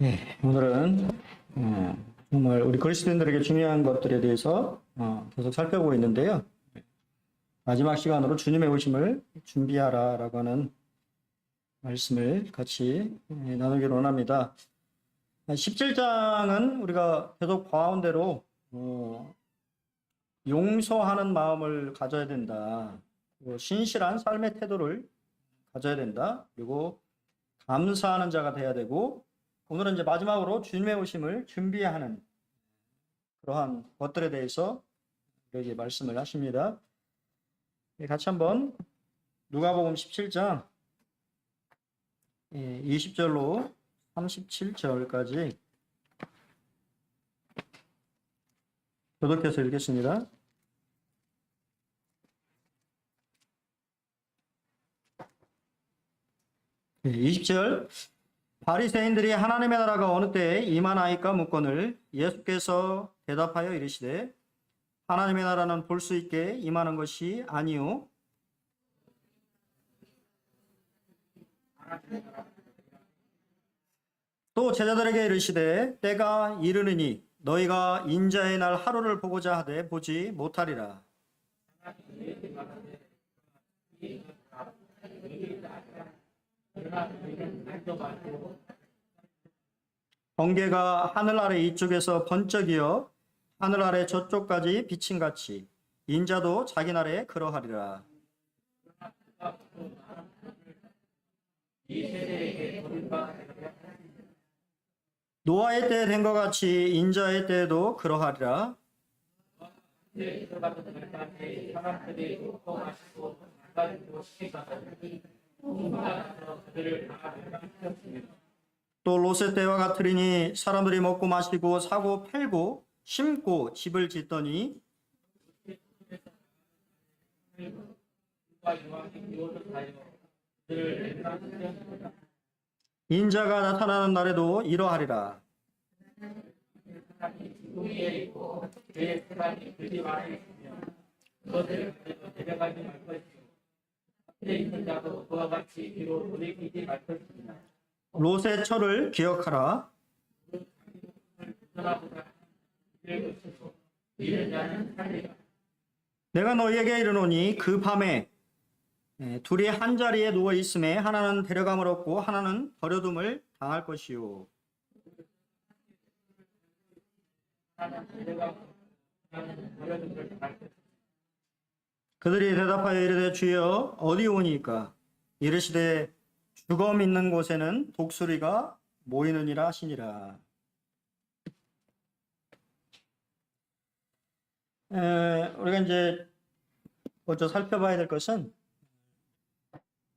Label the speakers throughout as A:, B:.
A: 오늘은 정말 우리 그리스도인들에게 중요한 것들에 대해서 계속 살펴보고 있는데요. 마지막 시간으로 주님의 오심을 준비하라라고 하는 말씀을 같이 나누기로 원합니다. 17장은 우리가 계속 봐온 대로 용서하는 마음을 가져야 된다. 그리고 신실한 삶의 태도를 가져야 된다. 그리고 감사하는 자가 돼야 되고, 오늘은 이제 마지막으로 주님의 오심을 준비하는 그러한 것들에 대해서 여기 말씀을 하십니다. 같이 한번 누가복음 17장 20절로 37절까지 교독해서 읽겠습니다. 20절. 바리새인들이 하나님의 나라가 어느 때에 임하나이까 묻거늘 예수께서 대답하여 이르시되 하나님의 나라는 볼 수 있게 임하는 것이 아니요 또 제자들에게 이르시되 때가 이르느니 너희가 인자의 날 하루를 보고자 하되 보지 못하리라. 번개가 하늘 아래 이쪽에서 번쩍이어 하늘 아래 저쪽까지 비침같이 인자도 자기 날에 그러하리라. 노아의 때 된 것 같이 인자의 때에도 그러하리라. 또 롯의 때와 같으리니 사람들이 먹고 마시고 사고 팔고 심고 집을 짓더니 인자가 나타나는 날에도 이러하리라. 롯의 철을 기억하라. 내가 너희에게 이르노니 그 밤에 둘이 한 자리에 누워 있음에 하나는 데려감을 얻고 하나는 버려둠을 당할 것이요. 그들이 대답하여 이르되 주여 어디 오니까? 이르시되 죽음 있는 곳에는 독수리가 모이느니라 하시니라. 우리가 이제 먼저 살펴봐야 될 것은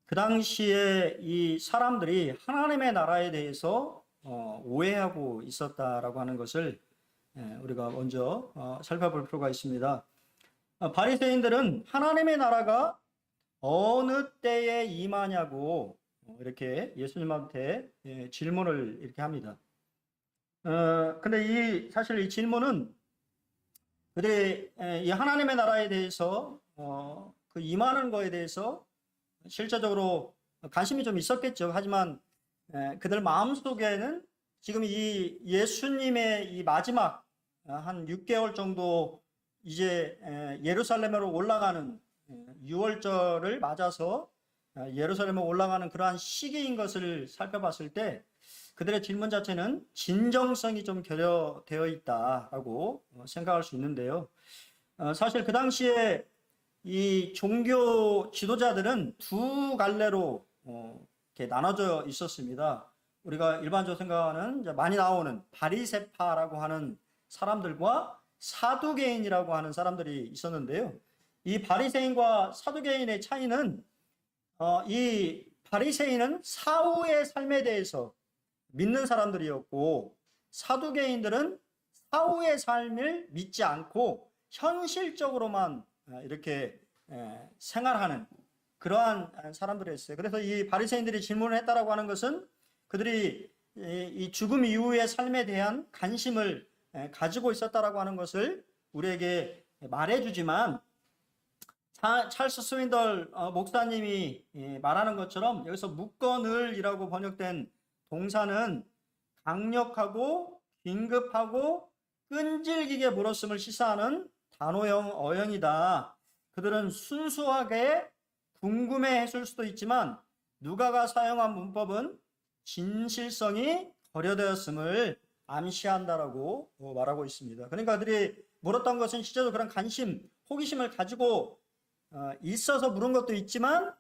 A: 그 당시에 이 사람들이 하나님의 나라에 대해서 오해하고 있었다라고 하는 것을 우리가 먼저 살펴볼 필요가 있습니다. 바리새인들은 하나님의 나라가 어느 때에 임하냐고 이렇게 예수님한테 질문을 이렇게 합니다. 근데 사실 이 질문은 그들이 이 하나님의 나라에 대해서 그 임하는 거에 대해서 실제적으로 관심이 좀 있었겠죠. 하지만 그들 마음속에는 지금 이 예수님의 이 마지막 한 6개월 정도 이제 예루살렘으로 올라가는 6월절을 맞아서 예루살렘으로 올라가는 그러한 시기인 것을 살펴봤을 때 그들의 질문 자체는 진정성이 좀 결여되어 있다라고 생각할 수 있는데요. 사실 그 당시에 이 종교 지도자들은 두 갈래로 이렇게 나눠져 있었습니다. 우리가 일반적으로 생각하는 이제 많이 나오는 바리새파라고 하는 사람들과 사두개인이라고 하는 사람들이 있었는데요. 이 바리새인과 사두개인의 차이는 이 바리새인은 사후의 삶에 대해서 믿는 사람들이었고 사두개인들은 사후의 삶을 믿지 않고 현실적으로만 이렇게 생활하는 그러한 사람들이었어요. 그래서 이 바리새인들이 질문을 했다라고 하는 것은 그들이 이 죽음 이후의 삶에 대한 관심을 가지고 있었다라고 하는 것을 우리에게 말해주지만 찰스 스윈덜 목사님이 말하는 것처럼 여기서 묻거늘이라고 번역된 동사는 강력하고 긴급하고 끈질기게 물었음을 시사하는 단어형 어형이다. 그들은 순수하게 궁금해했을 수도 있지만 누가가 사용한 문법은 진실성이 고려되었음을 암시한다라고 말하고 있습니다. 그러니까 그들이 물었던 것은 실제로 그런 관심, 호기심을 가지고 있어서 물은 것도 있지만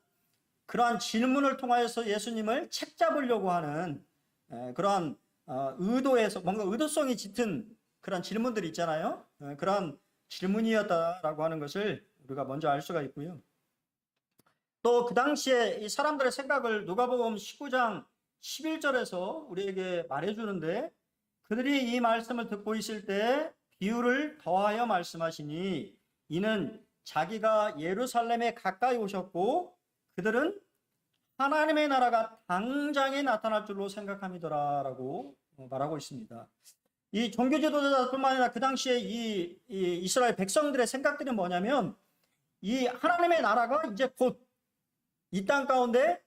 A: 그러한 질문을 통하여서 예수님을 책잡으려고 하는 그러한 의도에서 뭔가 의도성이 짙은 그런 질문들이 있잖아요. 그런 질문이었다라고 하는 것을 우리가 먼저 알 수가 있고요. 또 그 당시에 이 사람들의 생각을 누가복음 19장 11절에서 우리에게 말해주는데 그들이 이 말씀을 듣고 있을 때 비유를 더하여 말씀하시니 이는 자기가 예루살렘에 가까이 오셨고 그들은 하나님의 나라가 당장에 나타날 줄로 생각함이더라라고 말하고 있습니다. 이 종교 지도자뿐만 아니라 그 당시에 이 이스라엘 백성들의 생각들은 뭐냐면 이 하나님의 나라가 이제 곧 이 땅 가운데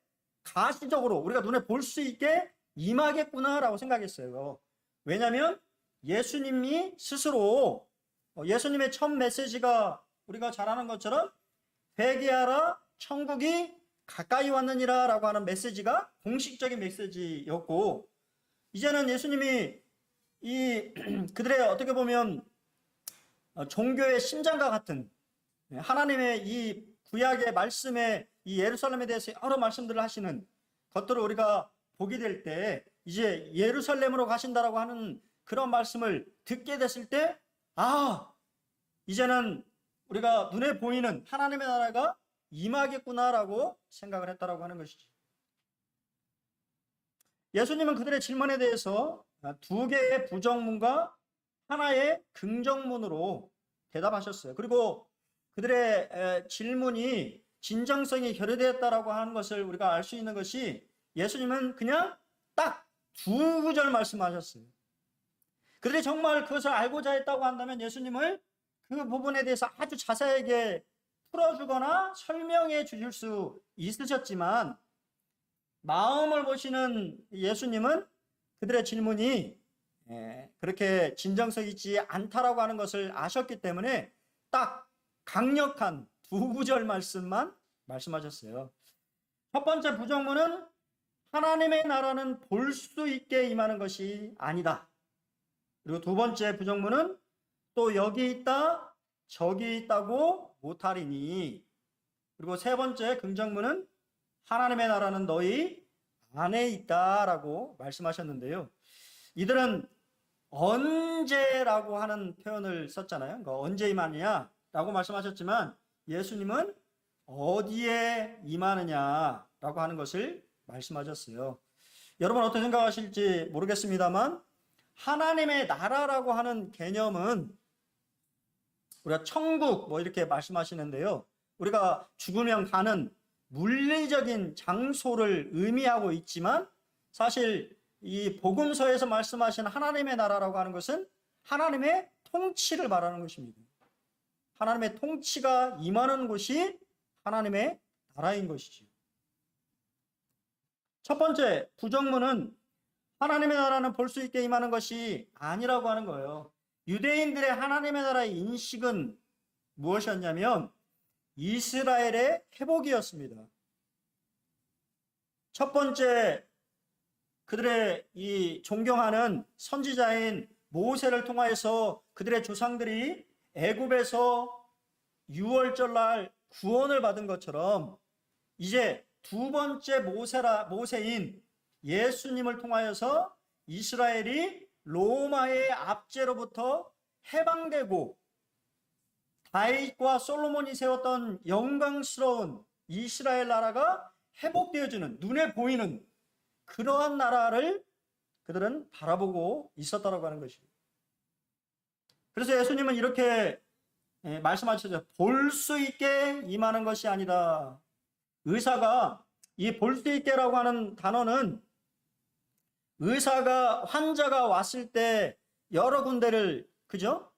A: 가시적으로 우리가 눈에 볼 수 있게 임하겠구나라고 생각했어요. 왜냐하면 예수님이 스스로 예수님의 첫 메시지가 우리가 잘 아는 것처럼 회개하라 천국이 가까이 왔느니라 라고 하는 메시지가 공식적인 메시지였고 이제는 예수님이 그들의 어떻게 보면 종교의 심장과 같은 하나님의 이 구약의 말씀에 이 예루살렘에 대해서 여러 말씀들을 하시는 것들을 우리가 보게 될 때 이제 예루살렘으로 가신다라고 하는 그런 말씀을 듣게 됐을 때 이제는 우리가 눈에 보이는 하나님의 나라가 임하겠구나라고 생각을 했다라고 하는 것이죠. 예수님은 그들의 질문에 대해서 두 개의 부정문과 하나의 긍정문으로 대답하셨어요. 그리고 그들의 질문이 진정성이 결여되었다라고 하는 것을 우리가 알 수 있는 것이 예수님은 그냥 딱 두 구절 말씀하셨어요. 그들이 정말 그것을 알고자 했다고 한다면 예수님을 그 부분에 대해서 아주 자세하게 풀어주거나 설명해 주실 수 있으셨지만 마음을 보시는 예수님은 그들의 질문이 그렇게 진정성 있지 않다라고 하는 것을 아셨기 때문에 딱 강력한 두 구절 말씀만 말씀하셨어요. 첫 번째 부정문은 하나님의 나라는 볼 수 있게 임하는 것이 아니다. 그리고 두 번째 부정문은 또 여기 있다 저기 있다고 못하리니. 그리고 세 번째 긍정문은 하나님의 나라는 너희 안에 있다라고 말씀하셨는데요. 이들은 언제라고 하는 표현을 썼잖아요. 그러니까 언제 임하느냐라고 말씀하셨지만 예수님은 어디에 임하느냐라고 하는 것을 말씀하셨어요. 여러분 어떻게 생각하실지 모르겠습니다만 하나님의 나라라고 하는 개념은 우리가 천국 뭐 이렇게 말씀하시는데요. 우리가 죽으면 가는 물리적인 장소를 의미하고 있지만 사실 이 복음서에서 말씀하신 하나님의 나라라고 하는 것은 하나님의 통치를 말하는 것입니다. 하나님의 통치가 임하는 곳이 하나님의 나라인 것이죠. 첫 번째 부정문은 하나님의 나라는 볼 수 있게 임하는 것이 아니라고 하는 거예요. 유대인들의 하나님의 나라의 인식은 무엇이었냐면 이스라엘의 회복이었습니다. 첫 번째 그들의 이 존경하는 선지자인 모세를 통하여서 그들의 조상들이 애굽에서 유월절날 구원을 받은 것처럼 이제 두 번째 모세인 예수님을 통하여서 이스라엘이 로마의 압제로부터 해방되고 다윗과 솔로몬이 세웠던 영광스러운 이스라엘 나라가 회복되어지는 눈에 보이는 그러한 나라를 그들은 바라보고 있었다고 하는 것입니다. 그래서 예수님은 이렇게 말씀하셨죠. 볼 수 있게 임하는 것이 아니다. 의사가 이 볼 수 있게라고 하는 단어는 의사가 환자가 왔을 때 여러 군데를 그죠?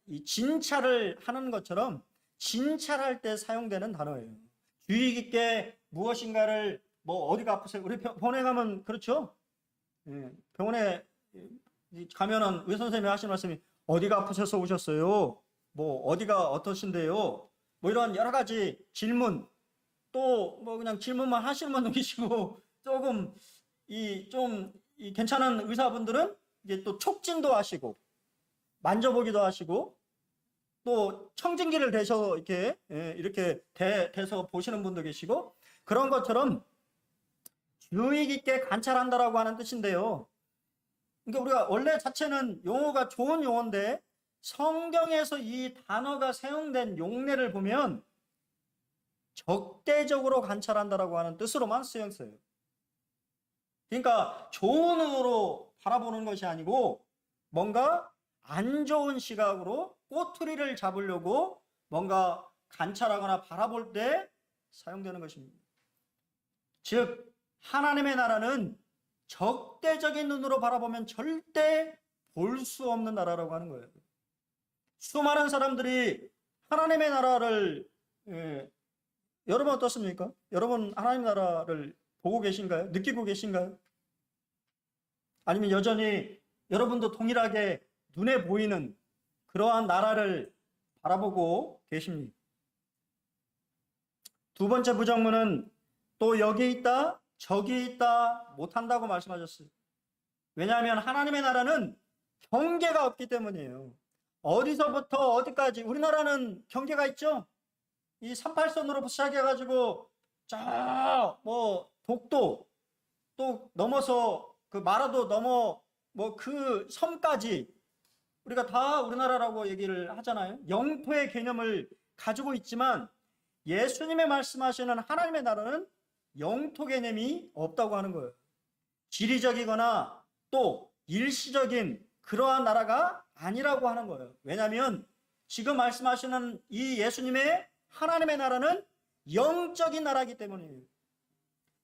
A: 이 진찰을 하는 것처럼 진찰할 때 사용되는 단어예요. 주의 깊게 무엇인가를 뭐 어디가 아프세요? 우리 병원에 가면 그렇죠? 병원에 가면은 의사 선생님이 하시는 말씀이 어디가 아프셔서 오셨어요? 뭐 어디가 어떠신데요? 뭐 이런 여러 가지 질문, 또 뭐 그냥 질문만 하시는 분도 계시고, 조금 이 괜찮은 의사분들은 이게 또 촉진도 하시고 만져보기도 하시고, 또 청진기를 대셔 이렇게 대서 보시는 분도 계시고, 그런 것처럼 주의 깊게 관찰한다라고 하는 뜻인데요. 그러니까 우리가 원래 자체는 용어가 좋은 용어인데, 성경에서 이 단어가 사용된 용례를 보면 적대적으로 관찰한다라고 하는 뜻으로만 쓰였어요. 그러니까 좋은 눈으로 바라보는 것이 아니고 뭔가 안 좋은 시각으로 꼬투리를 잡으려고 뭔가 관찰하거나 바라볼 때 사용되는 것입니다. 즉 하나님의 나라는 적대적인 눈으로 바라보면 절대 볼 수 없는 나라라고 하는 거예요. 수많은 사람들이 하나님의 나라를 여러분 어떻습니까? 여러분 하나님 나라를 보고 계신가요? 느끼고 계신가요? 아니면 여전히 여러분도 동일하게 눈에 보이는 그러한 나라를 바라보고 계십니까? 두 번째 부정문은 또 여기 있다, 저기 있다 못한다고 말씀하셨어요. 왜냐하면 하나님의 나라는 경계가 없기 때문이에요. 어디서부터 어디까지, 우리나라는 경계가 있죠? 이 38선으로 시작해가지고 뭐 독도 또 넘어서 그 마라도 넘어 뭐 그 섬까지 우리가 다 우리나라라고 얘기를 하잖아요. 영토의 개념을 가지고 있지만 예수님의 말씀하시는 하나님의 나라는 영토 개념이 없다고 하는 거예요. 지리적이거나 또 일시적인 그러한 나라가 아니라고 하는 거예요. 왜냐하면 지금 말씀하시는 이 예수님의 하나님의 나라는 영적인 나라이기 때문이에요.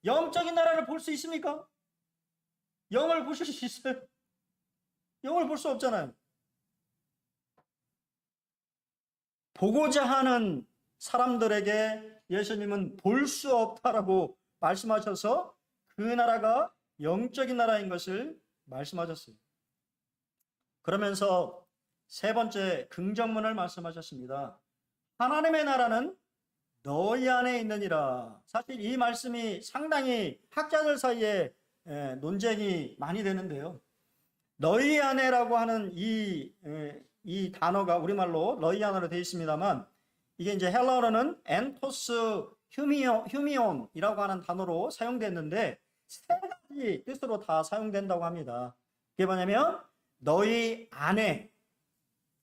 A: 영적인 나라를 볼 수 있습니까? 영을 보실 수 있어요? 영을 볼 수 없잖아요. 보고자 하는 사람들에게 예수님은 볼 수 없다라고 말씀하셔서 그 나라가 영적인 나라인 것을 말씀하셨어요. 그러면서 세 번째 긍정문을 말씀하셨습니다. 하나님의 나라는 너희 안에 있느니라. 사실 이 말씀이 상당히 학자들 사이에 논쟁이 많이 되는데요. 너희 안에라고 하는 이 단어가 우리말로 너희 안으로 되어 있습니다만, 이게 이제 헬라어로는 엔토스 휴미온이라고 하는 단어로 사용됐는데 세 가지 뜻으로 다 사용된다고 합니다. 그게 뭐냐면 너희 안에,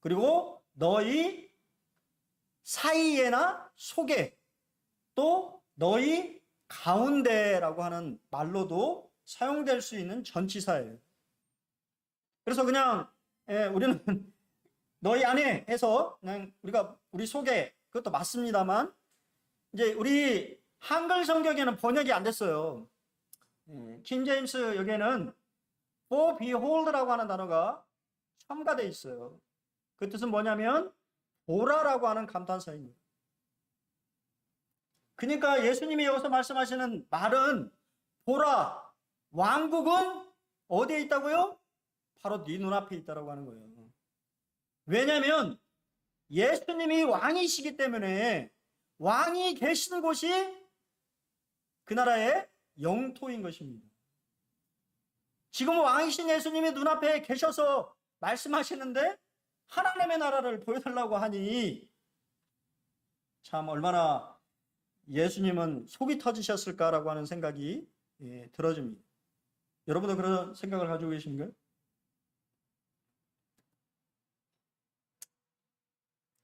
A: 그리고 너희 사이에나 속에, 또 너희 가운데라고 하는 말로도 사용될 수 있는 전치사예요. 그래서 그냥 우리는 너희 안에 해서 그냥 우리 속에, 그것도 맞습니다만 이제 우리 한글 성경에는 번역이 안 됐어요. 킹 제임스 여기에는 for behold라고 하는 단어가 첨가되어 있어요. 그 뜻은 뭐냐면 보라라고 하는 감탄사입니다. 그러니까 예수님이 여기서 말씀하시는 말은 보라, 왕국은 어디에 있다고요? 바로 네 눈앞에 있다라고 하는 거예요. 왜냐하면 예수님이 왕이시기 때문에 왕이 계시는 곳이 그 나라의 영토인 것입니다. 지금 왕이신 예수님이 눈앞에 계셔서 말씀하시는데 하나님의 나라를 보여달라고 하니 참 얼마나 예수님은 속이 터지셨을까라고 하는 생각이 들어집니다. 여러분도 그런 생각을 가지고 계신가요?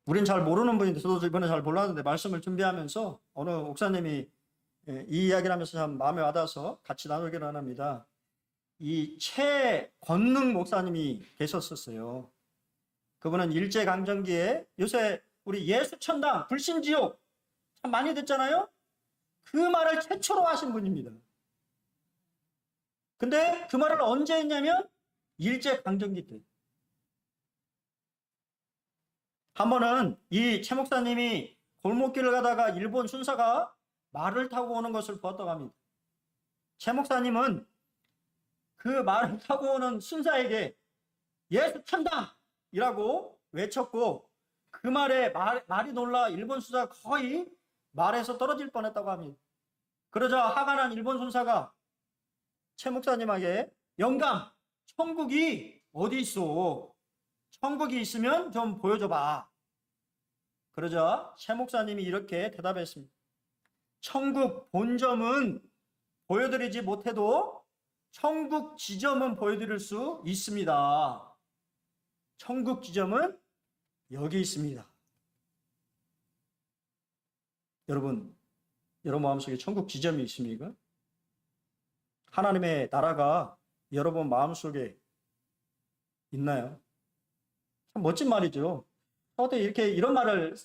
A: 우린 잘 모르는 분인데, 저도 이번에 잘 몰랐는데 말씀을 준비하면서 어느 목사님이 이 이야기를 하면서 참 마음에 와닿아서 같이 나누기를 합니다. 이 최권능 목사님이 계셨었어요. 그분은 일제강점기에, 요새 우리 예수천당, 불신지옥 참 많이 듣잖아요. 그 말을 최초로 하신 분입니다. 근데 그 말을 언제 했냐면 일제강점기 때. 한 번은 이 최 목사님이 골목길을 가다가 일본 순사가 말을 타고 오는 것을 보았다고 합니다. 최 목사님은 그 말을 타고 오는 순사에게 예수 천당! 이라고 외쳤고, 그 말에 말이 놀라 일본 수사가 거의 말에서 떨어질 뻔했다고 합니다. 그러자 화가 난 일본 순사가 최 목사님에게 영감, 천국이 어디 있어? 천국이 있으면 좀 보여줘봐. 그러자 최 목사님이 이렇게 대답했습니다. 천국 본점은 보여드리지 못해도 천국 지점은 보여드릴 수 있습니다. 천국 지점은 여기 있습니다. 여러분 마음속에 천국 지점이 있습니까? 하나님의 나라가 여러분 마음속에 있나요? 참 멋진 말이죠. 어떻게 이렇게 이런 말을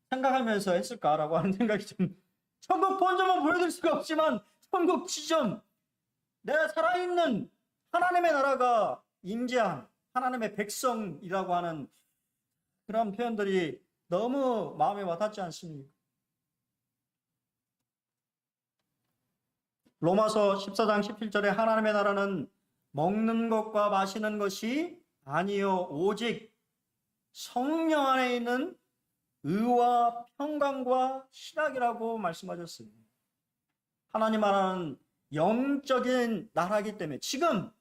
A: 생각하면서 했을까라고 하는 생각이 좀, 천국 본점은 보여드릴 수가 없지만 천국 지점, 내가 살아있는 하나님의 나라가 임재한 하나님의 백성이라고 하는 그런 표현들이 너무 마음에 와닿지 않습니까? 로마서 14장 17절에 하나님의 나라는 먹는 것과 마시는 것이 아니요 오직 성령 안에 있는 의와 평강과 희락이라고 말씀하셨어요. 하나님 나라는 영적인 나라이기 때문에 지금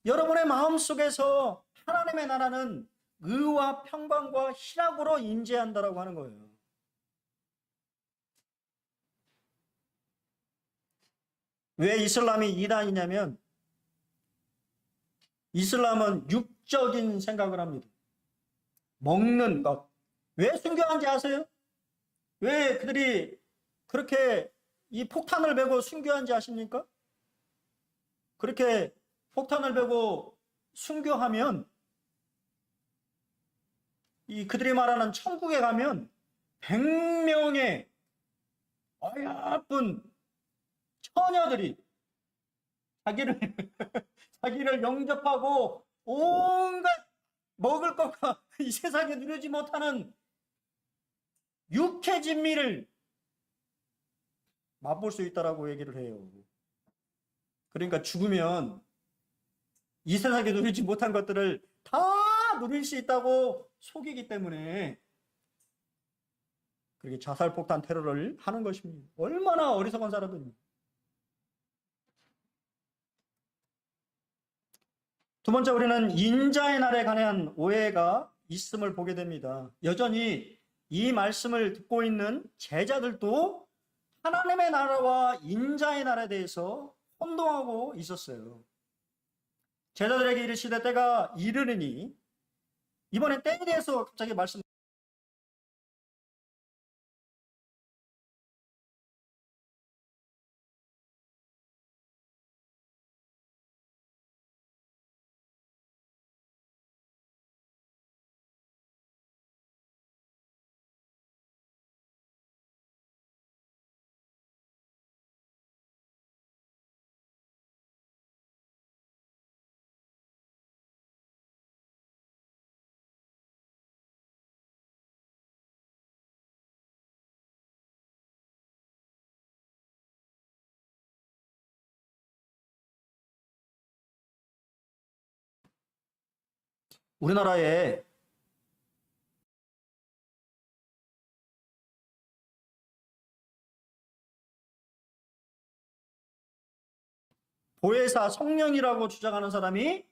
A: 여러분의 마음속에서 하나님의 나라는 의와 평강과 희락으로 임재한다라고 하는 거예요. 왜 이슬람이 이단이냐면 이슬람은 육적인 생각을 합니다. 먹는 것. 왜 순교한지 아세요? 왜 그들이 그렇게 이 폭탄을 메고 순교한지 아십니까? 그렇게 폭탄을 메고 순교하면 이 그들이 말하는 천국에 가면 100명의 어여쁜 처녀들이 자기를 영접하고 온갖 먹을 것과 이 세상에 누리지 못하는 육체 진미를 맛볼 수 있다라고 얘기를 해요. 그러니까 죽으면 이 세상에 누리지 못한 것들을 다 누릴 수 있다고 속이기 때문에 그렇게 자살폭탄 테러를 하는 것입니다. 얼마나 어리석은 사람들입니까? 두 번째, 우리는 인자의 날에 관한 오해가 있음을 보게 됩니다. 여전히 이 말씀을 듣고 있는 제자들도 하나님의 나라와 인자의 날에 대해서 혼동하고 있었어요. 제자들에게 이르시되 때가 이르느니, 이번에 때에 대해서 갑자기 말씀, 우리나라에 보혜사 성령이라고 주장하는 사람이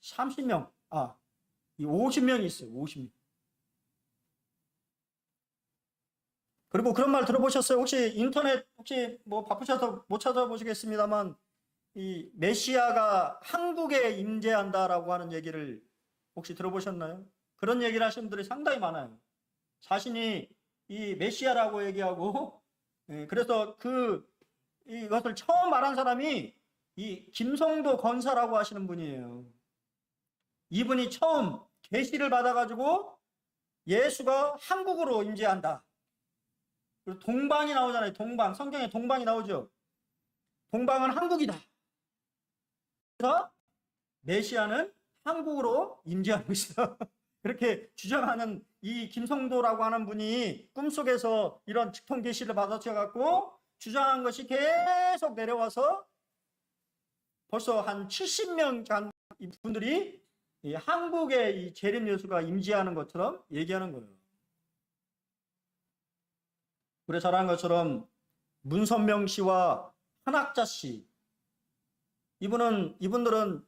A: 30명, 50명이 있어요. 50명. 그리고 그런 말 들어보셨어요? 혹시 인터넷 뭐 바쁘셔서 못 찾아보시겠습니다만, 이 메시아가 한국에 임재한다라고 하는 얘기를 혹시 들어보셨나요? 그런 얘기를 하시는 분들이 상당히 많아요. 자신이 이 메시아라고 얘기하고, 그래서 이것을 처음 말한 사람이 이 김성도 권사라고 하시는 분이에요. 이분이 처음 계시를 받아가지고 예수가 한국으로 임재한다. 그리고 동방이 나오잖아요. 동방. 성경에 동방이 나오죠. 동방은 한국이다. 그래서 메시아는 한국으로 임재하고 있어. 그렇게 주장하는 이 김성도라고 하는 분이 꿈속에서 이런 직통 계시를 받아쳐갖고 주장한 것이 계속 내려와서 벌써 한 70명 분들이 이 한국의 이 재림 예수가 임재하는 것처럼 얘기하는 거예요. 우리 잘 아는 것처럼 문선명 씨와 한학자 씨, 이분들은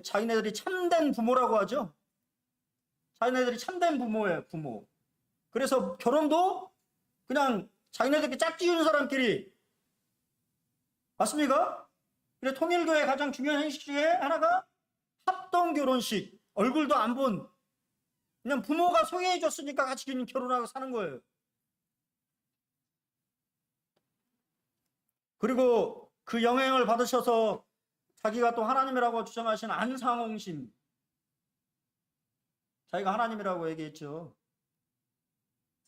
A: 자기네들이 참된 부모라고 하죠. 자기네들이 참된 부모예요, 부모. 그래서 결혼도 그냥 자기네들끼리 짝지은 사람끼리. 맞습니까? 그래, 통일교회 가장 중요한 행식 중에 하나가 합동 결혼식. 얼굴도 안 본, 그냥 부모가 소개해 줬으니까 같이 결혼하고 사는 거예요. 그리고 그 영향을 받으셔서 자기가 또 하나님이라고 주장하신 안상홍 신, 자기가 하나님이라고 얘기했죠.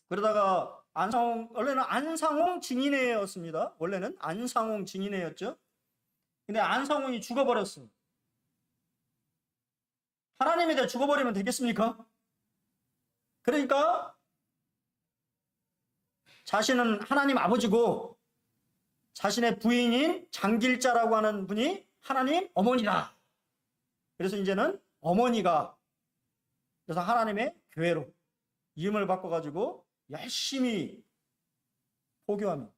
A: 그러다가 원래는 안상홍 증인회였습니다. 원래는 안상홍 증인회였죠. 근데 안상홍이 죽어버렸어. 하나님에 대해 죽어버리면 되겠습니까? 그러니까 자신은 하나님 아버지고 자신의 부인인 장길자라고 하는 분이 하나님 어머니다. 그래서 이제는 어머니가, 그래서 하나님의 교회로 이름을 바꿔가지고 열심히 포교합니다.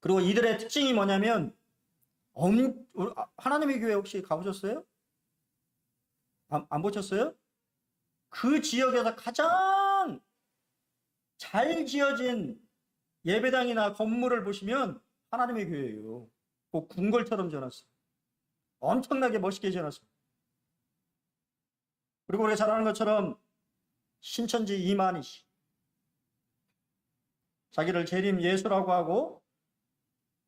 A: 그리고 이들의 특징이 뭐냐면, 하나님의 교회 혹시 가보셨어요? 안 보셨어요? 그 지역에서 가장 잘 지어진 예배당이나 건물을 보시면 하나님의 교회예요. 꼭 궁궐처럼 지어놨어요. 엄청나게 멋있게 지어놨어요. 그리고 우리가 잘 아는 것처럼 신천지 이만희 씨, 자기를 재림 예수라고 하고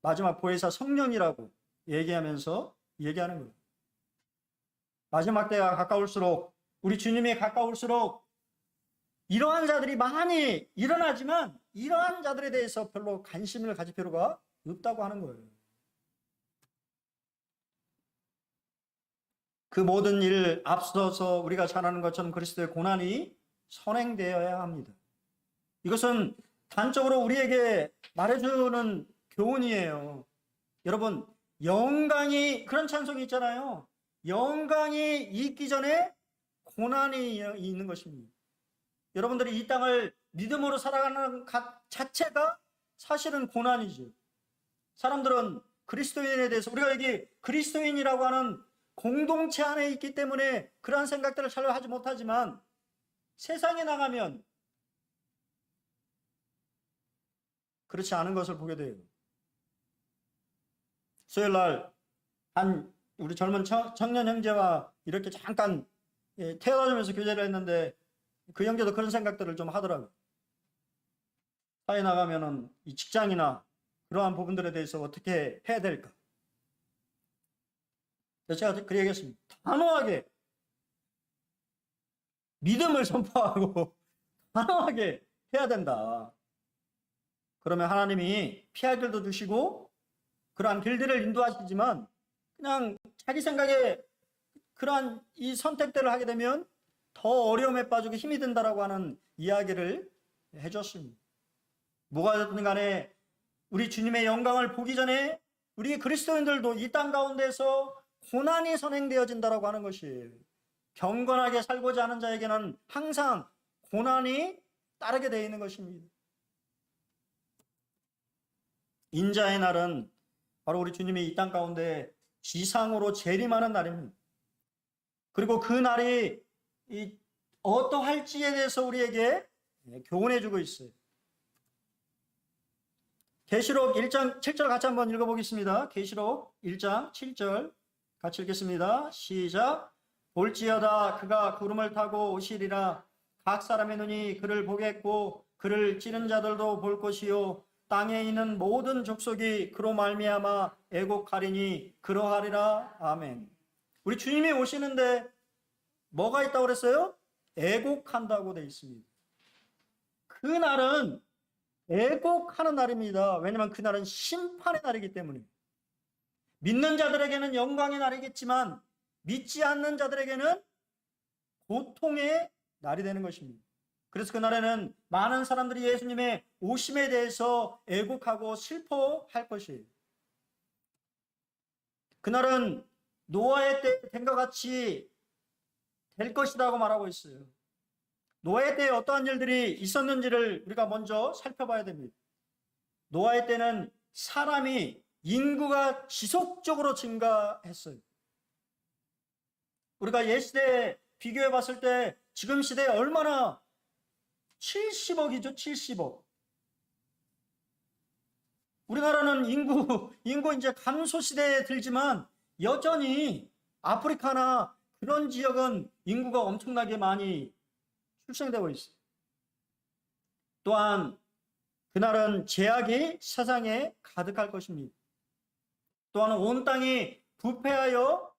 A: 마지막 보혜사 성령이라고 얘기하면서 얘기하는 거예요. 마지막 때가 가까울수록, 우리 주님이 가까울수록 이러한 자들이 많이 일어나지만 이러한 자들에 대해서 별로 관심을 가질 필요가 없다고 하는 거예요. 그 모든 일 앞서서 우리가 잘 아는 것처럼 그리스도의 고난이 선행되어야 합니다. 이것은 단적으로 우리에게 말해주는 교훈이에요. 여러분, 영광이, 그런 찬송이 있잖아요. 영광이 있기 전에 고난이 있는 것입니다. 여러분들이 이 땅을 믿음으로 살아가는 것 자체가 사실은 고난이죠. 사람들은 그리스도인에 대해서, 우리가 여기 그리스도인이라고 하는 공동체 안에 있기 때문에 그러한 생각들을 잘 하지 못하지만, 세상에 나가면 그렇지 않은 것을 보게 돼요. 수요일 날 우리 젊은 청년 형제와 이렇게 잠깐 태어나면서 교제를 했는데, 그 형제도 그런 생각들을 좀 하더라고요. 사회 나가면은 이 직장이나 그러한 부분들에 대해서 어떻게 해야 될까? 제가 그 얘기했습니다. 단호하게 믿음을 선포하고 단호하게 해야 된다. 그러면 하나님이 피할 길도 주시고 그러한 길들을 인도하시지만, 그냥 자기 생각에 그러한 이 선택들을 하게 되면 더 어려움에 빠지고 힘이 든다라고 하는 이야기를 해줬습니다. 뭐가 됐든 간에 우리 주님의 영광을 보기 전에 우리 그리스도인들도 이 땅 가운데서 고난이 선행되어진다라고 하는 것이에요. 경건하게 살고자 하는 자에게는 항상 고난이 따르게 되어 있는 것입니다. 인자의 날은 바로 우리 주님이 이 땅 가운데 지상으로 재림하는 날입니다. 그리고 그 날이 어떠할지에 대해서 우리에게 교훈해 주고 있어요. 계시록 1장 7절 같이 한번 읽어보겠습니다. 계시록 1장 7절 같이 읽겠습니다. 시작. 볼지어다 그가 구름을 타고 오시리라. 각 사람의 눈이 그를 보겠고 그를 찌른 자들도 볼 것이요 땅에 있는 모든 족속이 그로 말미암아 애곡하리니 그러하리라. 아멘. 우리 주님이 오시는데 뭐가 있다고 그랬어요? 애곡한다고 되어 있습니다. 그날은 애곡하는 날입니다. 왜냐하면 그날은 심판의 날이기 때문에. 믿는 자들에게는 영광의 날이겠지만 믿지 않는 자들에게는 고통의 날이 되는 것입니다. 그래서 그날에는 많은 사람들이 예수님의 오심에 대해서 애곡하고 슬퍼할 것이에요. 그날은 노아의 때 된 것 같이 될 것이라고 말하고 있어요. 노아의 때에 어떠한 일들이 있었는지를 우리가 먼저 살펴봐야 됩니다. 노아의 때는 사람이 인구가 지속적으로 증가했어요. 우리가 옛시대에 비교해 봤을 때 지금 시대에 얼마나 70억이죠. 70억. 우리나라는 인구 이제 감소 시대에 들지만 여전히 아프리카나 그런 지역은 인구가 엄청나게 많이 출생되고 있어요. 또한 그날은 재앙이 세상에 가득할 것입니다. 또한 온 땅이 부패하여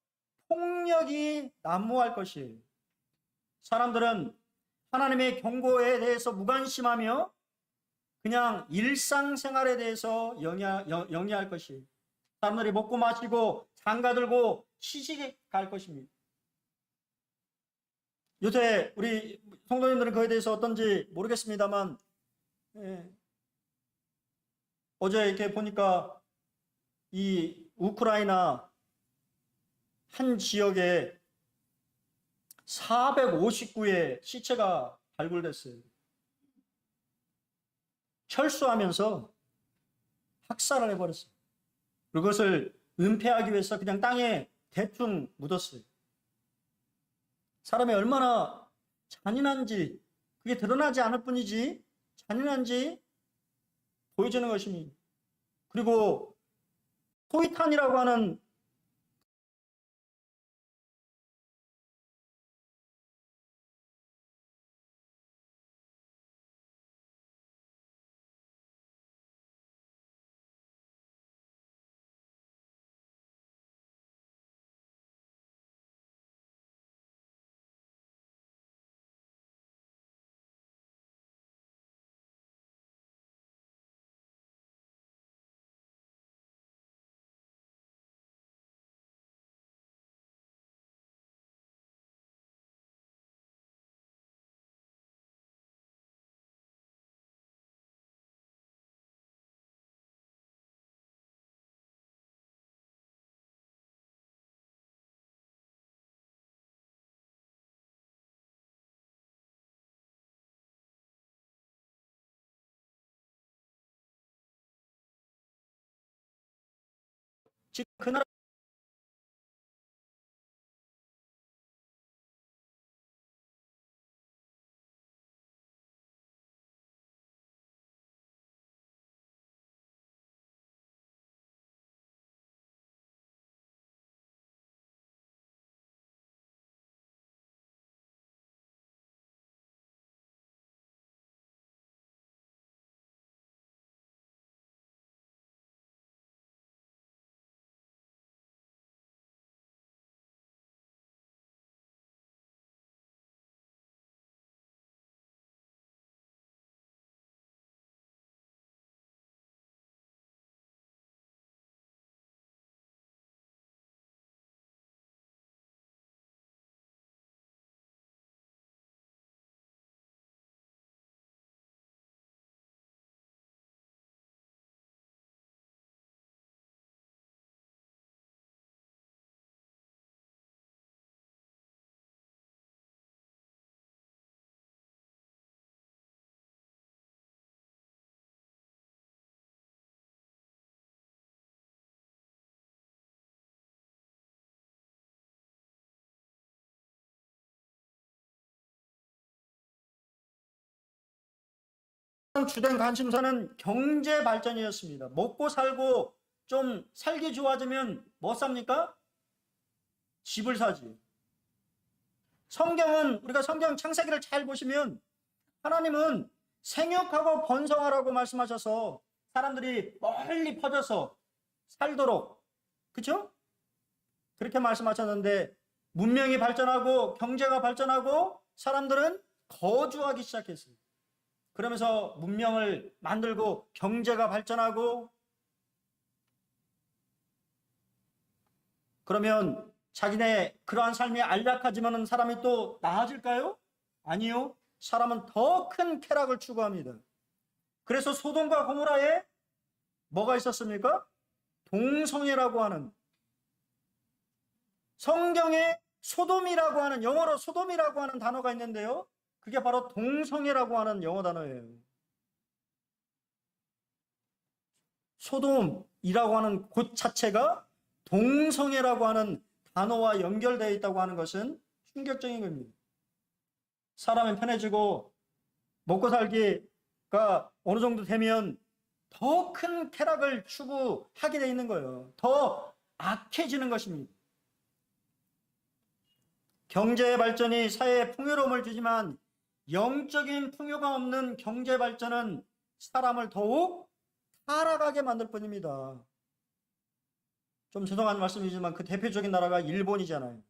A: 폭력이 난무할 것이에요. 사람들은 하나님의 경고에 대해서 무관심하며 그냥 일상생활에 대해서 영위할 것이에요. 사람들이 먹고 마시고 장가들고 시집에 갈 것입니다. 요새 우리 성도님들은 그에 대해서 어떤지 모르겠습니다만 어제 이렇게 보니까 이 우크라이나 한 지역에 459의 시체가 발굴됐어요. 철수하면서 학살을 해버렸어요. 그것을 은폐하기 위해서 그냥 땅에 대충 묻었어요. 사람이 얼마나 잔인한지, 그게 드러나지 않을 뿐이지 잔인한지 보여주는 것입니다. 그리고 토이탄이라고 하는 즉 그 나라 주된 관심사는 경제 발전이었습니다. 먹고 살고 좀 살기 좋아지면 뭐 삽니까? 집을 사지. 성경은 우리가 성경 창세기를 잘 보시면 하나님은 생육하고 번성하라고 말씀하셔서 사람들이 멀리 퍼져서 살도록, 그렇죠? 그렇게 말씀하셨는데 문명이 발전하고 경제가 발전하고 사람들은 거주하기 시작했어요. 그러면서 문명을 만들고 경제가 발전하고 그러면 자기네 그러한 삶이 안락하지만 사람이 또 나아질까요? 아니요. 사람은 더 큰 쾌락을 추구합니다. 그래서 소돔과 고모라에 뭐가 있었습니까? 동성애라고 하는 성경에 소돔이라고 하는, 영어로 소돔이라고 하는 단어가 있는데요. 그게 바로 동성애라고 하는 영어 단어예요. 소돔이라고 하는 곳 자체가 동성애라고 하는 단어와 연결되어 있다고 하는 것은 충격적인 겁니다. 사람은 편해지고 먹고 살기가 어느 정도 되면 더 큰 쾌락을 추구하게 되어 있는 거예요. 더 악해지는 것입니다. 경제 발전이 사회에 풍요로움을 주지만 영적인 풍요가 없는 경제 발전은 사람을 더욱 타락하게 만들 뿐입니다. 좀 죄송한 말씀이지만 그 대표적인 나라가 일본이잖아요.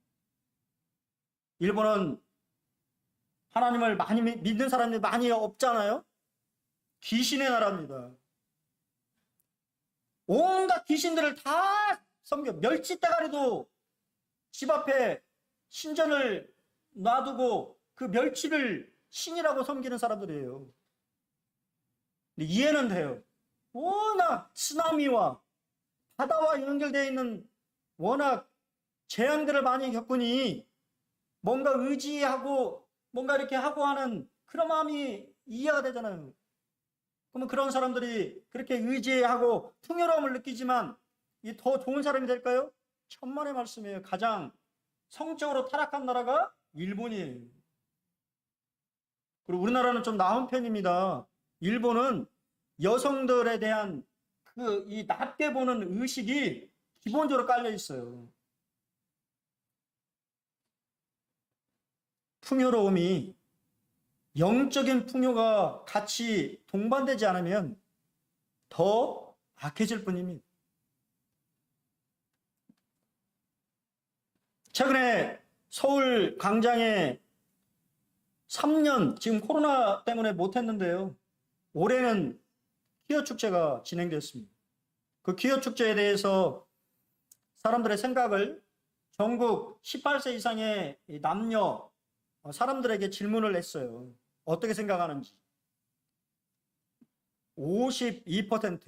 A: 일본은 하나님을 많이 믿는 사람이 많이 없잖아요. 귀신의 나라입니다. 온갖 귀신들을 다 섬겨. 멸치대가리도 집 앞에 신전을 놔두고 그 멸치를 신이라고 섬기는 사람들이에요. 이해는 돼요. 워낙 쓰나미와 바다와 연결되어 있는 워낙 재앙들을 많이 겪으니 뭔가 의지하고 뭔가 이렇게 하고 하는 그런 마음이 이해가 되잖아요. 그러면 그런 사람들이 그렇게 의지하고 풍요로움을 느끼지만 이 더 좋은 사람이 될까요? 천만의 말씀이에요. 가장 성적으로 타락한 나라가 일본이에요. 그리고 우리나라는 좀 나은 편입니다. 일본은 여성들에 대한 이 낮게 보는 의식이 기본적으로 깔려 있어요. 풍요로움이 영적인 풍요가 같이 동반되지 않으면 더 악해질 뿐입니다. 최근에 서울 광장에 3년, 지금 코로나 때문에 못했는데요. 올해는 퀴어 축제가 진행됐습니다. 그 퀴어 축제에 대해서 사람들의 생각을 전국 18세 이상의 남녀 사람들에게 질문을 했어요. 어떻게 생각하는지. 52%.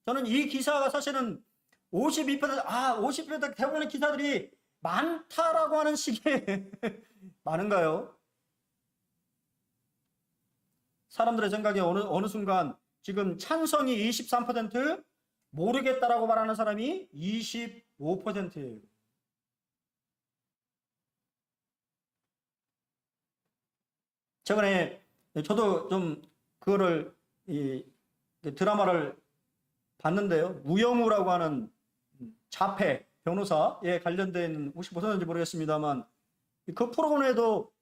A: 저는 이 기사가 사실은 50% 대부분의 기사들이 많다라고 하는 식의 많은가요? 사람들의 생각에 어느 순간 지금 찬성이 23%, 모르겠다라고 말하는 사람이 25%예요. 최근에 저도 좀 그거를 드라마를 봤는데요. 우영우라고 하는 자폐 변호사에 관련된, 혹시 보셨는지 모르겠습니다만 그 프로그램에도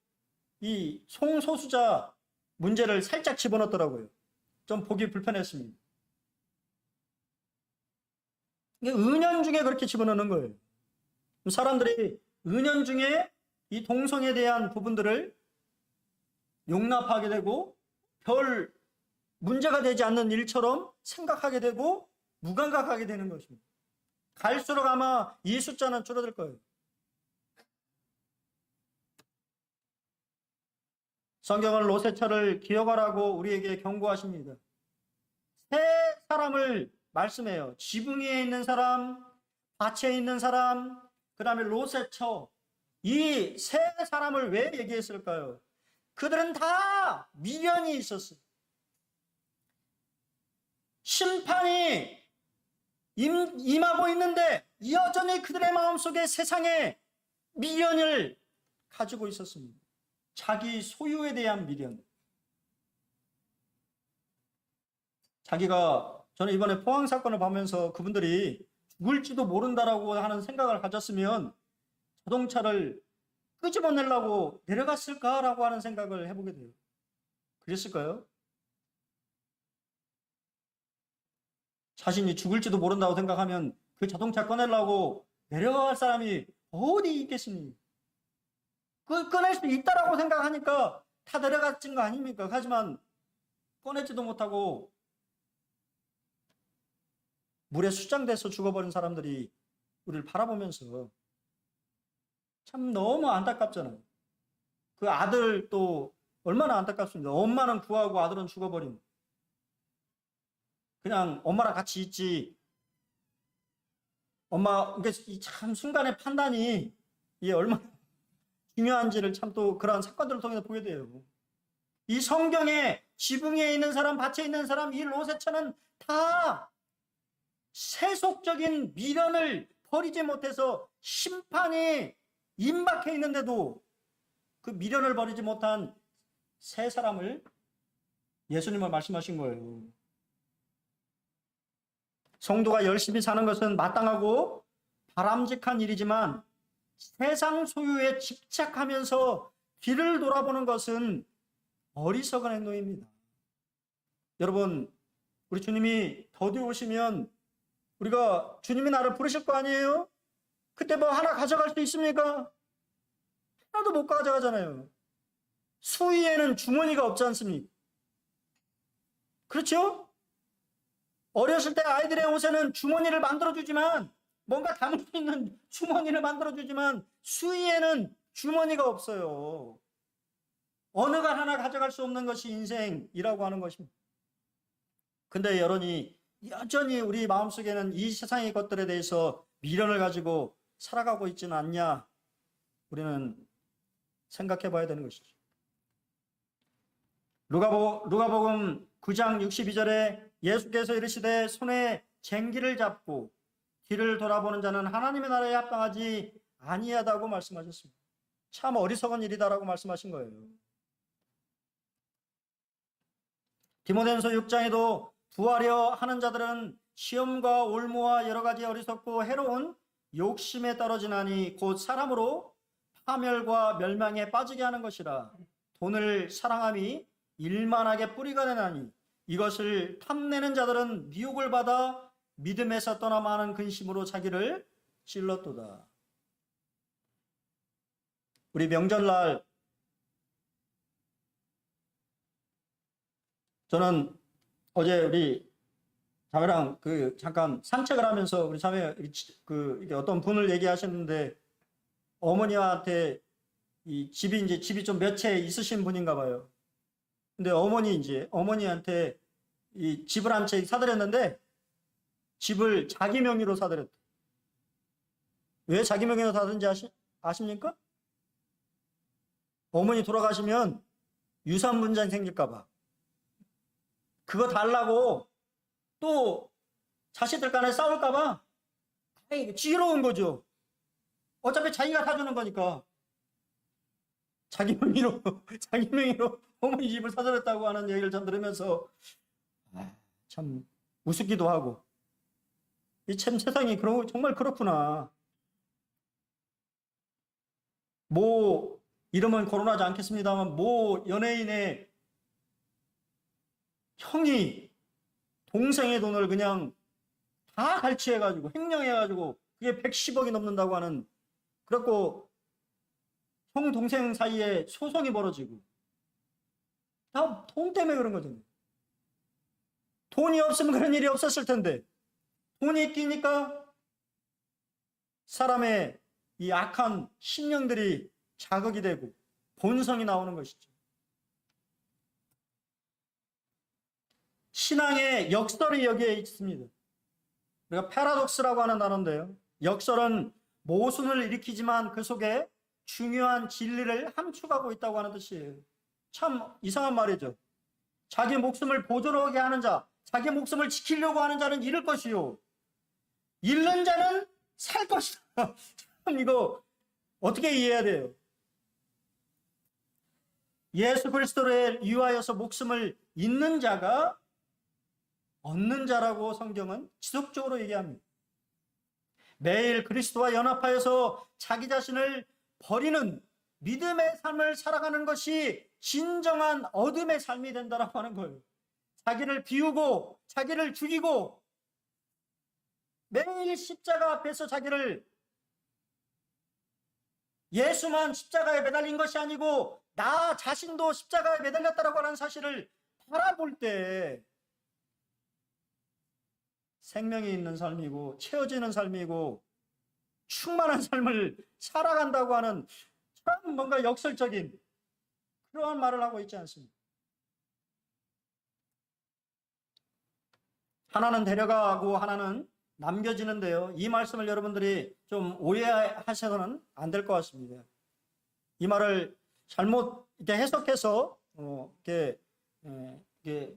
A: 이 성소수자 문제를 살짝 집어넣더라고요. 좀 보기 불편했습니다. 이게 은연중에 그렇게 집어넣는 거예요. 사람들이 은연중에 이 동성애에 대한 부분들을 용납하게 되고 별 문제가 되지 않는 일처럼 생각하게 되고 무감각하게 되는 것입니다. 갈수록 아마 이 숫자는 줄어들 거예요. 성경은 롯의 기억하라고 우리에게 경고하십니다. 세 사람을 말씀해요. 지붕 위에 있는 사람, 밭에 있는 사람, 그 다음에 롯의 처. 이 세 사람을 왜 얘기했을까요? 그들은 다 미련이 있었어요. 심판이 임하고 있는데 여전히 그들의 마음속에 세상에 미련을 가지고 있었습니다. 자기 소유에 대한 미련. 저는 이번에 포항 사건을 보면서 그분들이 죽을지도 모른다라고 하는 생각을 가졌으면 자동차를 끄집어내려고 내려갔을까라고 하는 생각을 해보게 돼요. 그랬을까요? 자신이 죽을지도 모른다고 생각하면 그 자동차 꺼내려고 내려갈 사람이 어디 있겠습니까? 그 꺼낼 수 있다라고 생각하니까 다 내려갔진 거 아닙니까? 하지만 꺼내지도 못하고 물에 수장돼서 죽어버린 사람들이 우리를 바라보면서 참 너무 안타깝잖아요. 그 아들 또 얼마나 안타깝습니다. 엄마는 구하고 아들은 죽어버린. 그냥 엄마랑 같이 있지 엄마, 이게 참 순간의 판단이 이게 얼마나 중요한지를 참 또 그러한 사건들을 통해서 보게 돼요. 이 성경에 지붕 위에 있는 사람, 밭에 있는 사람, 이 롯의 처는 다 세속적인 미련을 버리지 못해서 심판이 임박해 있는데도 그 미련을 버리지 못한 세 사람을 예수님을 말씀하신 거예요. 성도가 열심히 사는 것은 마땅하고 바람직한 일이지만 세상 소유에 집착하면서 뒤를 돌아보는 것은 어리석은 행동입니다. 여러분, 우리 주님이 더디 오시면 우리가 주님이 나를 부르실 거 아니에요? 그때 뭐 하나 가져갈 수 있습니까? 하나도 못 가져가잖아요. 수위에는 주머니가 없지 않습니까? 그렇죠? 어렸을 때 아이들의 옷에는 주머니를 만들어주지만, 뭔가 담을 수 있는 주머니를 만들어주지만 수위에는 주머니가 없어요. 어느가 하나 가져갈 수 없는 것이 인생이라고 하는 것입니다. 근데 여전히 우리 마음속에는 이 세상의 것들에 대해서 미련을 가지고 살아가고 있지는 않냐, 우리는 생각해 봐야 되는 것이죠. 누가복음 9장 62절에 예수께서 이르시되 손에 쟁기를 잡고 뒤를 돌아보는 자는 하나님의 나라에 합당하지 아니하다고 말씀하셨습니다. 참 어리석은 일이다라고 말씀하신 거예요. 디모데전서 6장에도 부하려 하는 자들은 시험과 올무와 여러 가지 어리석고 해로운 욕심에 떨어지나니 곧 사람으로 파멸과 멸망에 빠지게 하는 것이라. 돈을 사랑함이 일만하게 뿌리가 되나니 이것을 탐내는 자들은 미혹을 받아 믿음에서 떠나 많은 근심으로 자기를 찔렀도다. 우리 명절날 저는 어제 우리 자매랑 잠깐 산책을 하면서 우리 자매 이게 어떤 분을 얘기하셨는데 어머니한테 이 집이 좀 몇 채 있으신 분인가 봐요. 근데 어머니한테 이 집을 한 채 사드렸는데 집을 자기 명의로 사드렸대. 왜 자기 명의로 사든지 아십니까? 어머니 돌아가시면 유산 분쟁 생길까 봐. 그거 달라고 또 자식들 간에 싸울까 봐 지혜로운 거죠. 어차피 자기가 사주는 거니까. 자기 명의로 어머니 집을 사드렸다고 하는 얘기를 전 들으면서 참 우습기도 하고, 이 참 세상이 정말 그렇구나. 뭐 이름은 거론하지 않겠습니다만 뭐 연예인의 형이 동생의 돈을 그냥 다 갈취해가지고 횡령해가지고 그게 110억이 넘는다고 하는, 그래갖고 형 동생 사이에 소송이 벌어지고 다 돈 때문에 그런 거잖아요. 돈이 없으면 그런 일이 없었을 텐데 돈이 있기니까 사람의 이 악한 심령들이 자극이 되고 본성이 나오는 것이죠. 신앙의 역설이 여기에 있습니다. 우리가 패러독스라고 하는 단어인데요. 역설은 모순을 일으키지만 그 속에 중요한 진리를 함축하고 있다고 하는 뜻이에요. 참 이상한 말이죠. 자기 목숨을 보존하게 하는 자, 자기 목숨을 지키려고 하는 자는 잃을 것이요, 잃는 자는 살 것이다. 참 이거 어떻게 이해해야 돼요? 예수 그리스도를 위하여서 목숨을 잃는 자가 얻는 자라고 성경은 지속적으로 얘기합니다. 매일 그리스도와 연합하여서 자기 자신을 버리는 믿음의 삶을 살아가는 것이 진정한 어둠의 삶이 된다라고 하는 거예요. 자기를 비우고 자기를 죽이고 매일 십자가 앞에서 자기를, 예수만 십자가에 매달린 것이 아니고 나 자신도 십자가에 매달렸다라고 하는 사실을 바라볼 때 생명이 있는 삶이고 채워지는 삶이고 충만한 삶을 살아간다고 하는 참 뭔가 역설적인 그러한 말을 하고 있지 않습니까? 하나는 데려가고 하나는 남겨지는데요. 이 말씀을 여러분들이 좀 오해하셔서는 안 될 것 같습니다. 이 말을 잘못 이렇게 해석해서 이렇게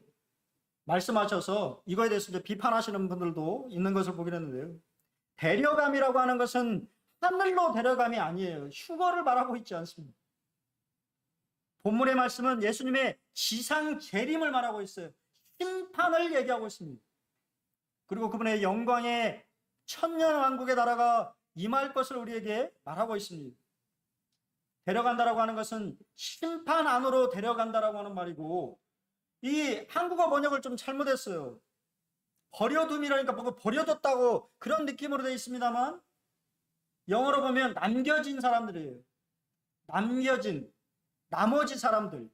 A: 말씀하셔서 이거에 대해서 이제 비판하시는 분들도 있는 것을 보긴 했는데요. 데려감이라고 하는 것은 하늘로 데려감이 아니에요. 휴거를 말하고 있지 않습니다. 본문의 말씀은 예수님의 지상 재림을 말하고 있어요. 심판을 얘기하고 있습니다. 그리고 그분의 영광의 천년왕국의 나라가 임할 것을 우리에게 말하고 있습니다. 데려간다라고 하는 것은 심판 안으로 데려간다라고 하는 말이고, 이 한국어 번역을 좀 잘못했어요. 버려둠이라니까 뭔가 버려뒀다고 그런 느낌으로 되어 있습니다만, 영어로 보면 남겨진 사람들이에요. 남겨진, 나머지 사람들.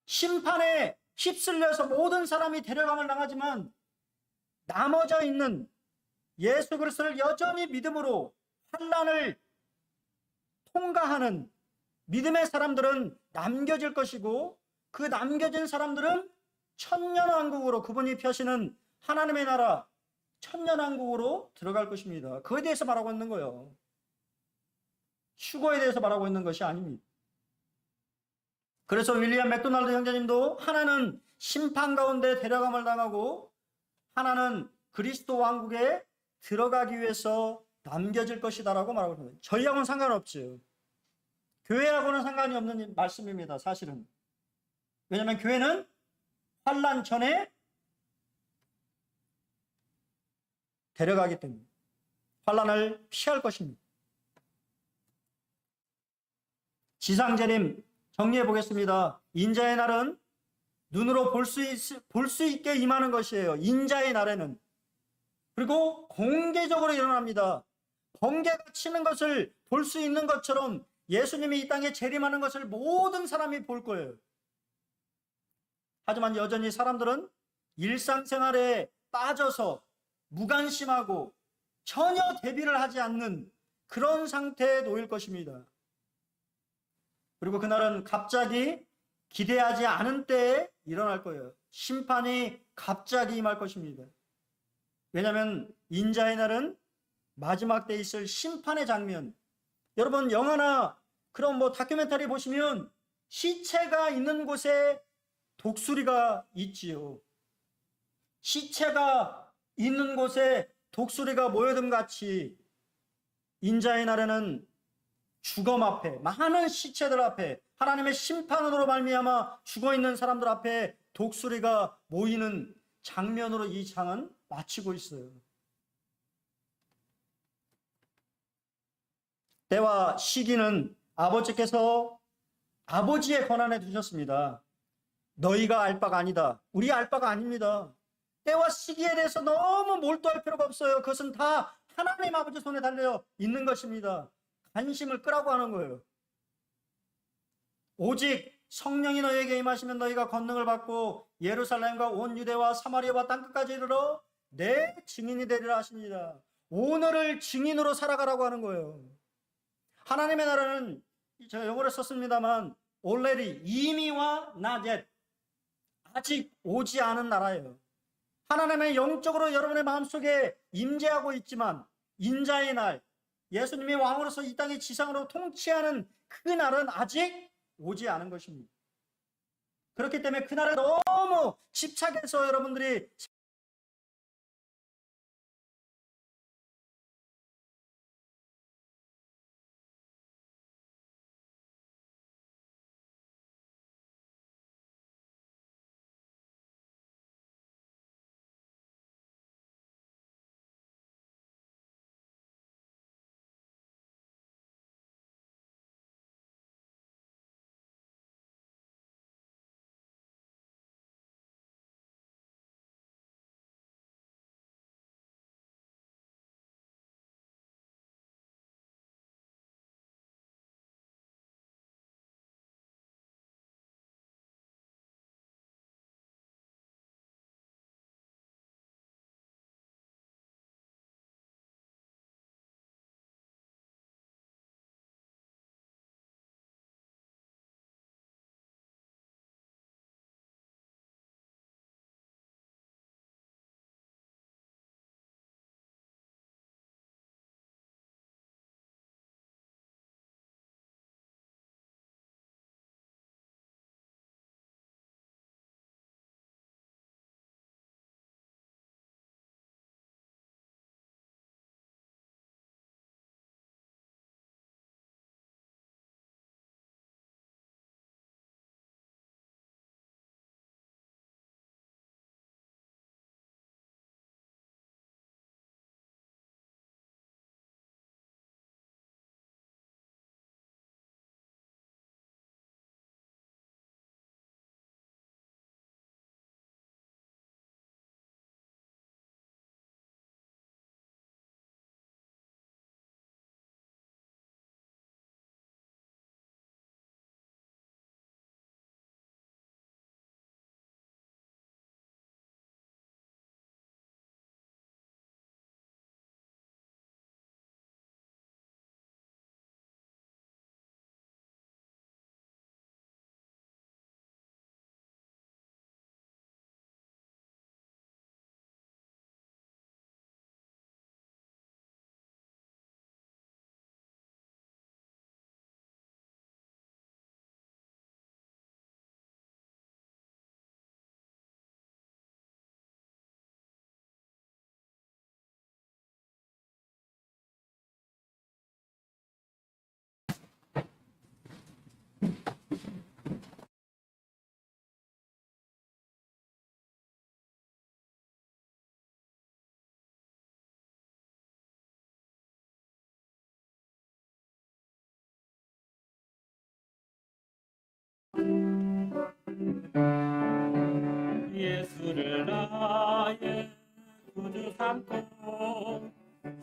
A: 심판에 휩쓸려서 모든 사람이 데려감을 당하지만 나머져 있는 예수 그리스도를 여전히 믿음으로 환난을 통과하는 믿음의 사람들은 남겨질 것이고, 그 남겨진 사람들은 천년왕국으로, 그분이 펴시는 하나님의 나라 천년왕국으로 들어갈 것입니다. 그에 대해서 말하고 있는 거예요. 휴거에 대해서 말하고 있는 것이 아닙니다. 그래서 윌리엄 맥도날드 형제님도 하나는 심판 가운데 데려감을 당하고 하나는 그리스도 왕국에 들어가기 위해서 남겨질 것이다 라고 말하고 있는 거예요. 저희하고는 상관없죠. 교회하고는 상관이 없는 말씀입니다. 사실은. 왜냐하면 교회는 환난 전에 데려가기 때문에 환난을 피할 것입니다. 지상재림 정리해 보겠습니다. 인자의 날은 눈으로 볼 수 있게 임하는 것이에요. 인자의 날에는. 그리고 공개적으로 일어납니다. 번개가 치는 것을 볼 수 있는 것처럼 예수님이 이 땅에 재림하는 것을 모든 사람이 볼 거예요. 하지만 여전히 사람들은 일상생활에 빠져서 무관심하고 전혀 대비를 하지 않는 그런 상태에 놓일 것입니다. 그리고 그날은 갑자기 기대하지 않은 때에 일어날 거예요. 심판이 갑자기 임할 것입니다. 왜냐하면 인자의 날은 마지막 때 있을 심판의 장면. 여러분 영화나 그런 다큐멘터리 보시면 시체가 있는 곳에 독수리가 있지요. 시체가 있는 곳에 독수리가 모여든 같이 인자의 날에는 죽음 앞에, 많은 시체들 앞에, 하나님의 심판으로 말미암아 죽어있는 사람들 앞에 독수리가 모이는 장면으로 이 장은 마치고 있어요. 때와 시기는 아버지께서 아버지의 권한에 두셨습니다. 너희가 알 바가 아니다. 우리 알 바가 아닙니다. 때와 시기에 대해서 너무 몰두할 필요가 없어요. 그것은 다 하나님 아버지 손에 달려 있는 것입니다. 관심을 끄라고 하는 거예요. 오직 성령이 너희에게 임하시면 너희가 권능을 받고 예루살렘과 온 유대와 사마리아와 땅끝까지 이르러 내 증인이 되리라 하십니다. 오늘을 증인으로 살아가라고 하는 거예요. 하나님의 나라는 제가 영어를 썼습니다만 already, 이미와 not yet, 아직 오지 않은 나라예요. 하나님의 영적으로 여러분의 마음속에 임재하고 있지만 인자의 날, 예수님이 왕으로서 이 땅의 지상으로 통치하는 그 날은 아직 오지 않은 것입니다. 그렇기 때문에 그날을 너무 집착해서 여러분들이
B: 삼고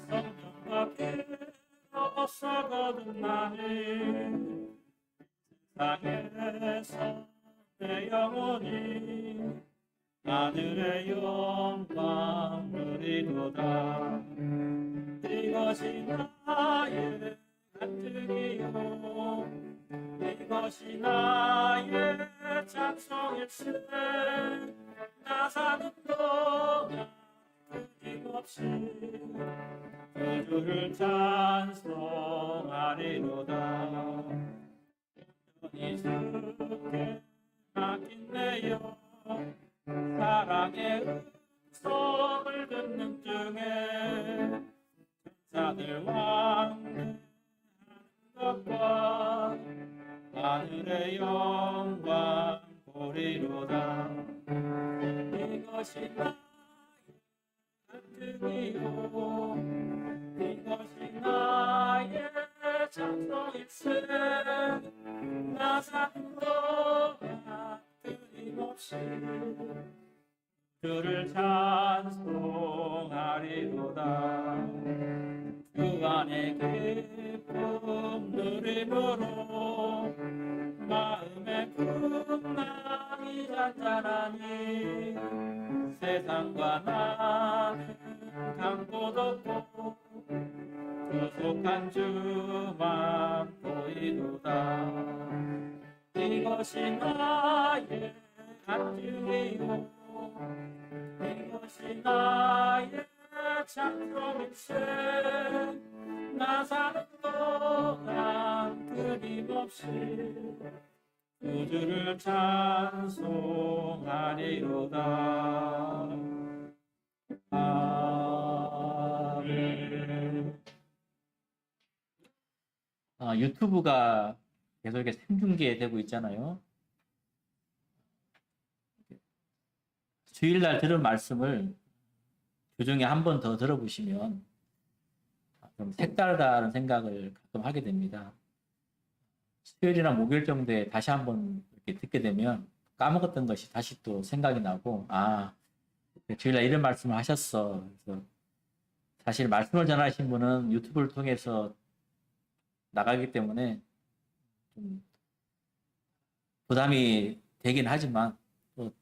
B: 성령과 피로 썩어든 나는 세상에서 내 영혼이 하늘의 영광 누리도다. 이것이 나의 간증이요 이것이 나의 찬송일세. 나 사는 동안 끊임없이 그 주를 찬송하리로다. 영원히 주께 맡긴 내 영 사랑의 음성을 듣는 중에 천사들 왕래하는 것과 하늘의 영광 보리로다. 이것이 나의 간증이요 이것이 나의 찬송일세. 나 사는 동안 끊임없이 주를 찬송하리로다. 주 안에 기쁨 누림으로 마음의 풍랑이 잔잔하니 세상과 나는 강도 덮고 구속한 주만 보이도다. 이것이 나의 간증이요 이것이 나의 찬송일세. 나 사는 동안 끊임없이 주를 찬송하리로다. 아멘. 유튜브가 계속 이렇게 생중계되고 있잖아요. 주일날 들은 말씀을 주중에 한 번 더 들어보시면 좀 색다르다는 생각을 가끔 하게 됩니다. 수요일이나 목요일 정도에 다시 한번 이렇게 듣게 되면 까먹었던 것이 다시 또 생각이 나고, 주일날 이런 말씀을 하셨어. 그래서 사실 말씀을 전하신 분은 유튜브를 통해서 나가기 때문에 좀 부담이 되긴 하지만 또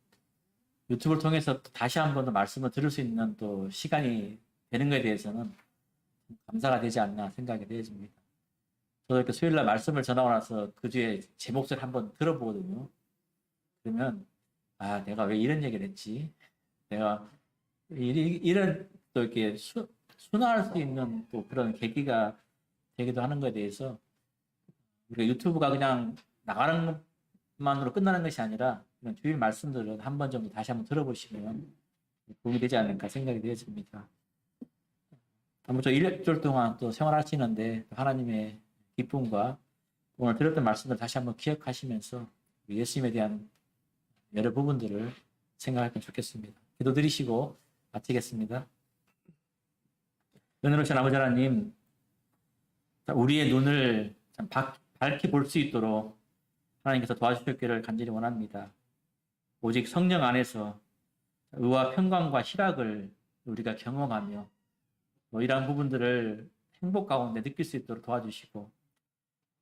B: 유튜브를 통해서 다시 한 번 더 말씀을 들을 수 있는 또 시간이 되는 것에 대해서는 감사가 되지 않나 생각이 되어집니다. 저도 이렇게 수요일날 말씀을 전하고 나서 그 주에 제 목소리를 한번 들어보거든요. 그러면 내가 왜 이런 얘기를 했지? 내가 이런 또 이렇게 순화할 수 있는 또 그런 계기가 되기도 하는 것에 대해서 우리가 유튜브가 그냥 나가는 것만으로 끝나는 것이 아니라 이런 주일 말씀들을 한 번 정도 다시 한번 들어보시면 도움이 되지 않을까 생각이 되어집니다. 아무쪼 일주일 동안 또 생활하시는데 하나님의 기쁨과 오늘 들었던 말씀들 다시 한번 기억하시면서 예수님에 대한 여러 부분들을 생각하면 좋겠습니다. 기도드리시고 마치겠습니다. 은혜로우신 아버지 하나님, 우리의 눈을 참 밝히 볼 수 있도록 하나님께서 도와주셨기를 간절히 원합니다. 오직 성령 안에서 의와 평강과 희락을 우리가 경험하며 이러한 부분들을 행복 가운데 느낄 수 있도록 도와주시고,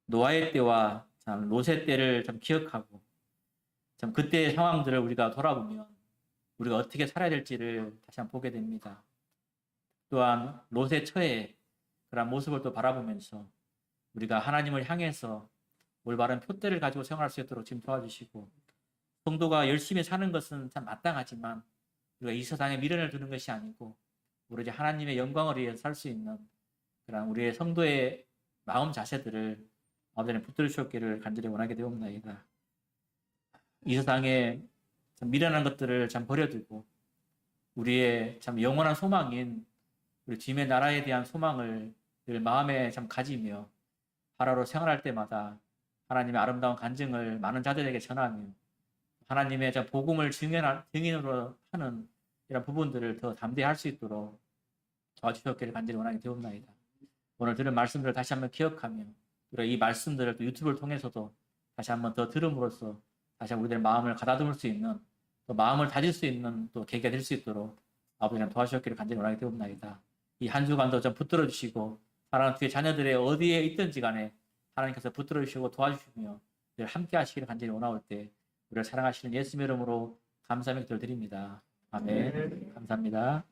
B: 노아의 때와 참 롯의 때를 참 기억하고 참 그때의 상황들을 우리가 돌아보면 우리가 어떻게 살아야 될지를 다시 한번 보게 됩니다. 또한 롯의 처해 그런 모습을 또 바라보면서 우리가 하나님을 향해서 올바른 표대를 가지고 생활할 수 있도록 지금 도와주시고, 성도가 열심히 사는 것은 참 마땅하지만 우리가 이 세상에 미련을 두는 것이 아니고 오로지 하나님의 영광을 위해 살 수 있는 그런 우리의 성도의 마음 자세들을 아버지는 붙들어 주셨기를 간절히 원하게 되옵나이다. 이 세상에 참 미련한 것들을 참 버려두고 우리의 참 영원한 소망인 우리 주님의 나라에 대한 소망을 늘 마음에 참 가지며 하루하루 생활할 때마다 하나님의 아름다운 간증을 많은 자들에게 전하며 하나님의 참 복음을 증인으로 하는 이런 부분들을 더 담대히 할 수 있도록 도와주셨기를 간절히 원하게 되옵나이다. 오늘 들은 말씀들을 다시 한번 기억하며 이 말씀들을 또 유튜브를 통해서도 다시 한번 더 들음으로써 다시 한번 우리들의 마음을 가다듬을 수 있는 또 마음을 다질 수 있는 또 계기가 될 수 있도록 아버지랑 도와주셨기를 간절히 원하게 되옵나이다. 이 한 주간도 좀 붙들어 주시고 사랑하는 주의 자녀들의 어디에 있든지 간에 하나님께서 붙들어 주시고 도와주시며 늘 함께 하시기를 간절히 원하올 때 우리를 사랑하시는 예수님의 이름으로 감사의 기도를 드립니다. 아멘. 감사합니다.